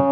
Hey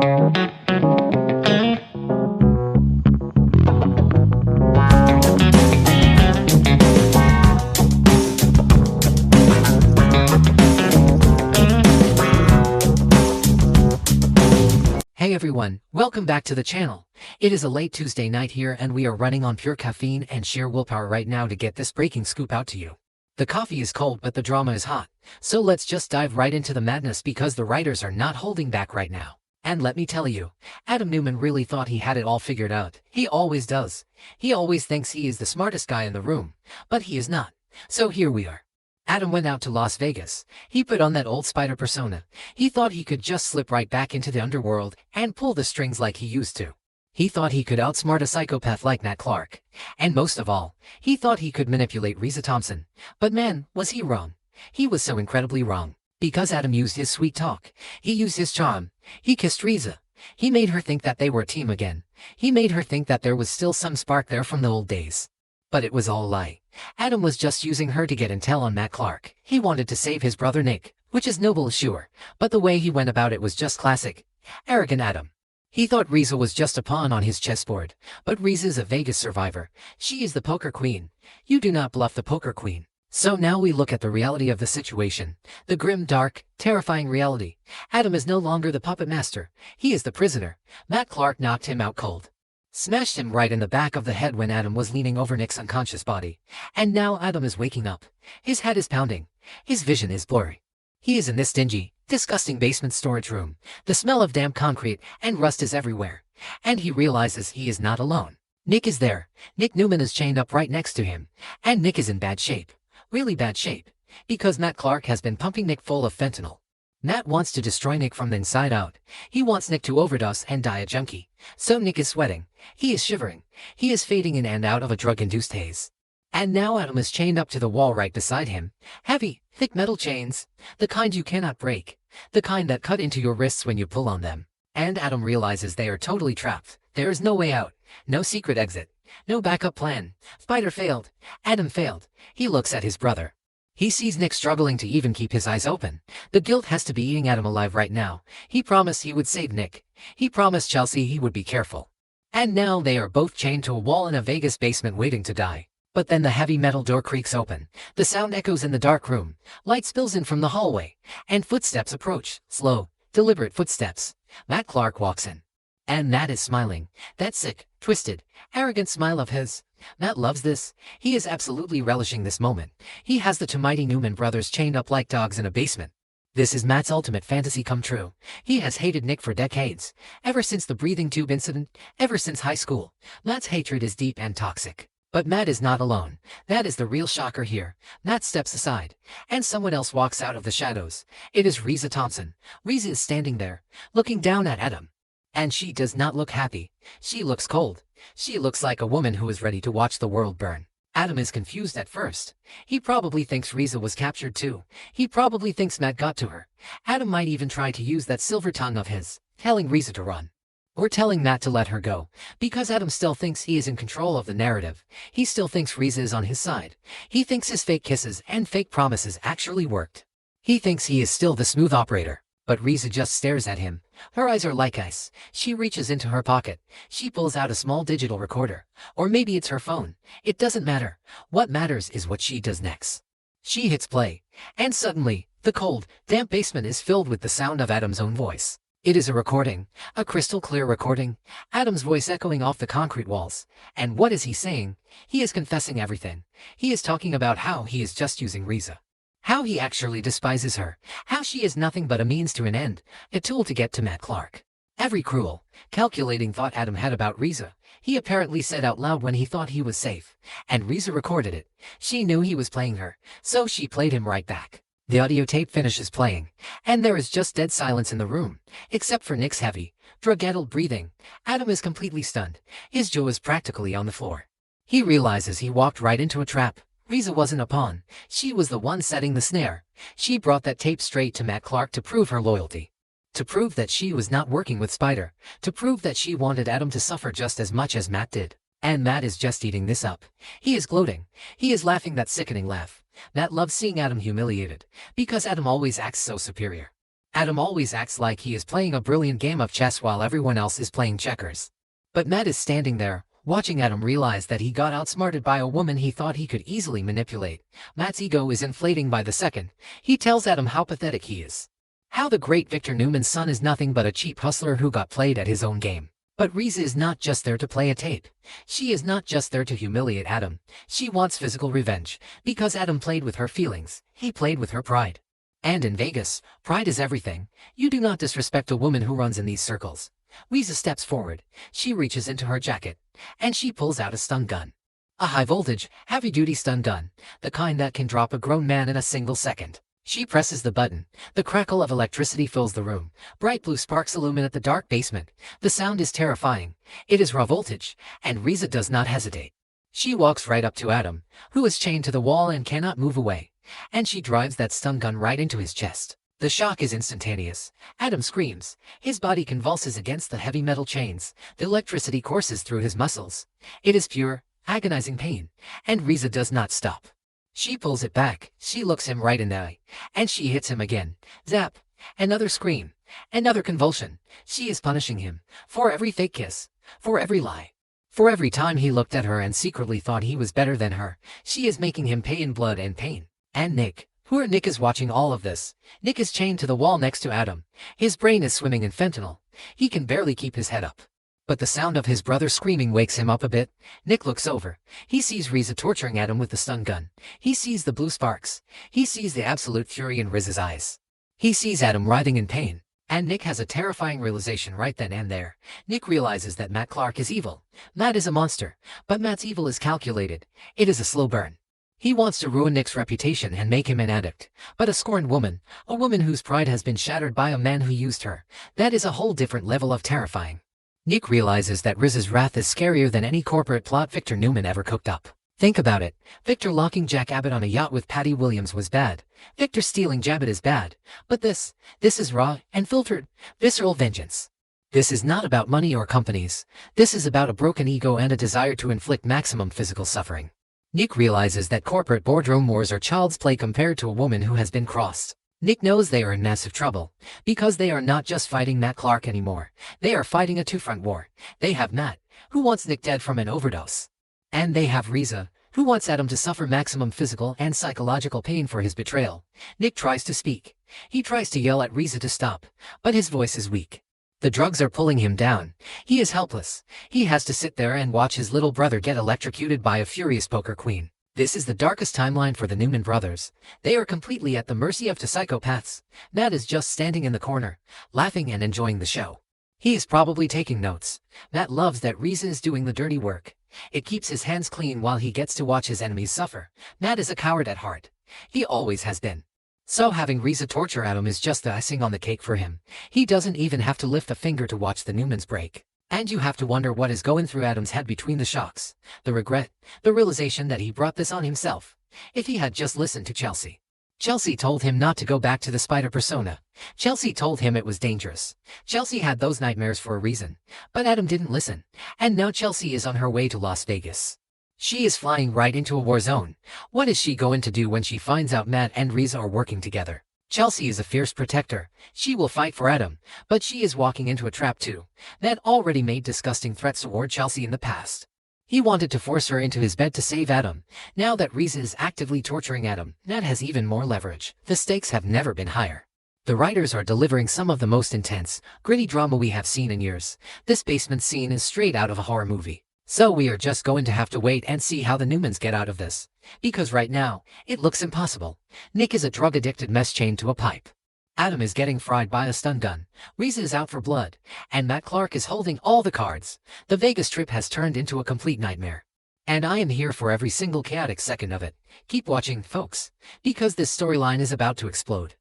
everyone, welcome back to the channel. It is a late Tuesday night here and we are running on pure caffeine and sheer willpower right now to get this breaking scoop out to you. The coffee is cold but the drama is hot, so let's just dive right into the madness because the writers are not holding back right now. And let me tell you, Adam Newman really thought he had it all figured out. He always does. He always thinks he is the smartest guy in the room, but he is not. So here we are. Adam went out to Las Vegas. He put on that old spider persona. He thought he could just slip right back into the underworld and pull the strings like he used to. He thought he could outsmart a psychopath like Nat Clark. And most of all, he thought he could manipulate Riza Thompson. But man, was he wrong. He was so incredibly wrong. Because Adam used his sweet talk. He used his charm. He kissed Riza. He made her think that they were a team again. He made her think that there was still some spark there from the old days. But it was all a lie. Adam was just using her to get intel on Matt Clark. He wanted to save his brother Nick, which is noble, sure, but the way he went about it was just classic. Arrogant Adam. He thought Riza was just a pawn on his chessboard, but Riza is a Vegas survivor. She is the poker queen. You do not bluff the poker queen. So now we look at the reality of the situation. The grim, dark, terrifying reality. Adam is no longer the puppet master. He is the prisoner. Matt Clark knocked him out cold. Smashed him right in the back of the head when Adam was leaning over Nick's unconscious body. And now Adam is waking up. His head is pounding. His vision is blurry. He is in this dingy, disgusting basement storage room. The smell of damp concrete and rust is everywhere. And he realizes he is not alone. Nick is there. Nick Newman is chained up right next to him. And Nick is in bad shape. Really bad shape. Because Matt Clark has been pumping Nick full of fentanyl. Matt wants to destroy Nick from the inside out. He wants Nick to overdose and die a junkie. So Nick is sweating. He is shivering. He is fading in and out of a drug-induced haze. And now Adam is chained up to the wall right beside him. Heavy, thick metal chains. The kind you cannot break. The kind that cut into your wrists when you pull on them. And Adam realizes they are totally trapped. There is no way out. No secret exit. No backup plan. Spider failed. Adam failed. He looks at his brother. He sees Nick struggling to even keep his eyes open. The guilt has to be eating Adam alive right now. He promised he would save Nick. He promised Chelsea he would be careful. And now they are both chained to a wall in a Vegas basement waiting to die. But then the heavy metal door creaks open. The sound echoes in the dark room. Light spills in from the hallway. And footsteps approach. Slow, deliberate footsteps. Matt Clark walks in. And Matt is smiling. That sick, twisted, arrogant smile of his. Matt loves this. He is absolutely relishing this moment. He has the two mighty Newman brothers chained up like dogs in a basement. This is Matt's ultimate fantasy come true. He has hated Nick for decades. Ever since the breathing tube incident, ever since high school. Matt's hatred is deep and toxic. But Matt is not alone. That is the real shocker here. Matt steps aside. And someone else walks out of the shadows. It is Riza Thompson. Riza is standing there, looking down at Adam. And she does not look happy. She looks cold. She looks like a woman who is ready to watch the world burn. Adam is confused at first. He probably thinks Riza was captured too. He probably thinks Matt got to her. Adam might even try to use that silver tongue of his, telling Riza to run. Or telling Matt to let her go. Because Adam still thinks he is in control of the narrative. He still thinks Riza is on his side. He thinks his fake kisses and fake promises actually worked. He thinks he is still the smooth operator. But Riza just stares at him. Her eyes are like ice. She reaches into her pocket. She pulls out a small digital recorder. Or maybe it's her phone. It doesn't matter. What matters is what she does next. She hits play. And suddenly, the cold, damp basement is filled with the sound of Adam's own voice. It is a recording. A crystal clear recording. Adam's voice echoing off the concrete walls. And what is he saying? He is confessing everything. He is talking about how he is just using Riza. How he actually despises her. How she is nothing but a means to an end, a tool to get to Matt Clark. Every cruel, calculating thought Adam had about Riza, he apparently said out loud when he thought he was safe. And Riza recorded it. She knew he was playing her, so she played him right back. The audio tape finishes playing, and there is just dead silence in the room, except for Nick's heavy, drug-addled breathing. Adam is completely stunned. His jaw is practically on the floor. He realizes he walked right into a trap. Riza wasn't a pawn. She was the one setting the snare. She brought that tape straight to Matt Clark to prove her loyalty. To prove that she was not working with Spider. To prove that she wanted Adam to suffer just as much as Matt did. And Matt is just eating this up. He is gloating. He is laughing that sickening laugh. Matt loves seeing Adam humiliated. Because Adam always acts so superior. Adam always acts like he is playing a brilliant game of chess while everyone else is playing checkers. But Matt is standing there, watching Adam realize that he got outsmarted by a woman he thought he could easily manipulate. Matt's ego is inflating by the second. He tells Adam how pathetic he is. How the great Victor Newman's son is nothing but a cheap hustler who got played at his own game. But Riza is not just there to play a tape. She is not just there to humiliate Adam. She wants physical revenge. Because Adam played with her feelings, he played with her pride. And in Vegas, pride is everything. You do not disrespect a woman who runs in these circles. Riza steps forward. She reaches into her jacket, and she pulls out a stun gun. A high-voltage, heavy-duty stun gun, the kind that can drop a grown man in a single second. She presses the button. The crackle of electricity fills the room. Bright blue sparks illuminate the dark basement. The sound is terrifying. It is raw voltage, and Riza does not hesitate. She walks right up to Adam, who is chained to the wall and cannot move away, and she drives that stun gun right into his chest. The shock is instantaneous. Adam screams. His body convulses against the heavy metal chains. The electricity courses through his muscles. It is pure, agonizing pain, and Riza does not stop. She pulls it back. She looks him right in the eye, and she hits him again. Zap! Another scream. Another convulsion. She is punishing him. For every fake kiss. For every lie. For every time he looked at her and secretly thought he was better than her. She is making him pay in blood and pain. And Nick. Nick is watching all of this. Nick is chained to the wall next to Adam. His brain is swimming in fentanyl. He can barely keep his head up. But the sound of his brother screaming wakes him up a bit. Nick looks over. He sees Riza torturing Adam with the stun gun. He sees the blue sparks. He sees the absolute fury in Riza's eyes. He sees Adam writhing in pain. And Nick has a terrifying realization right then and there. Nick realizes that Matt Clark is evil. Matt is a monster. But Matt's evil is calculated. It is a slow burn. He wants to ruin Nick's reputation and make him an addict. But a scorned woman, a woman whose pride has been shattered by a man who used her, that is a whole different level of terrifying. Nick realizes that Riza's wrath is scarier than any corporate plot Victor Newman ever cooked up. Think about it. Victor locking Jack Abbott on a yacht with Patty Williams was bad. Victor stealing Jabbit is bad. But this is raw and filtered, visceral vengeance. This is not about money or companies. This is about a broken ego and a desire to inflict maximum physical suffering. Nick realizes that corporate boardroom wars are child's play compared to a woman who has been crossed. Nick knows they are in massive trouble, because they are not just fighting Matt Clark anymore. They are fighting a two-front war. They have Matt, who wants Nick dead from an overdose. And they have Riza, who wants Adam to suffer maximum physical and psychological pain for his betrayal. Nick tries to speak. He tries to yell at Riza to stop, but his voice is weak. The drugs are pulling him down. He is helpless. He has to sit there and watch his little brother get electrocuted by a furious poker queen. This is the darkest timeline for the Newman brothers. They are completely at the mercy of two psychopaths. Matt is just standing in the corner, laughing and enjoying the show. He is probably taking notes. Matt loves that Riza is doing the dirty work. It keeps his hands clean while he gets to watch his enemies suffer. Matt is a coward at heart. He always has been. So having Riza torture Adam is just the icing on the cake for him. He doesn't even have to lift a finger to watch the Newmans break. And you have to wonder what is going through Adam's head between the shocks, the regret, the realization that he brought this on himself. If he had just listened to Chelsea. Chelsea told him not to go back to the spider persona. Chelsea told him it was dangerous. Chelsea had those nightmares for a reason. But Adam didn't listen. And now Chelsea is on her way to Las Vegas. She is flying right into a war zone. What is she going to do when she finds out Matt and Riza are working together? Chelsea is a fierce protector. She will fight for Adam, but she is walking into a trap too. Matt already made disgusting threats toward Chelsea in the past. He wanted to force her into his bed to save Adam. Now that Riza is actively torturing Adam, Matt has even more leverage. The stakes have never been higher. The writers are delivering some of the most intense, gritty drama we have seen in years. This basement scene is straight out of a horror movie. So we are just going to have to wait and see how the Newmans get out of this. Because right now, it looks impossible. Nick is a drug-addicted mess chained to a pipe. Adam is getting fried by a stun gun. Riza is out for blood. And Matt Clark is holding all the cards. The Vegas trip has turned into a complete nightmare. And I am here for every single chaotic second of it. Keep watching, folks. Because this storyline is about to explode.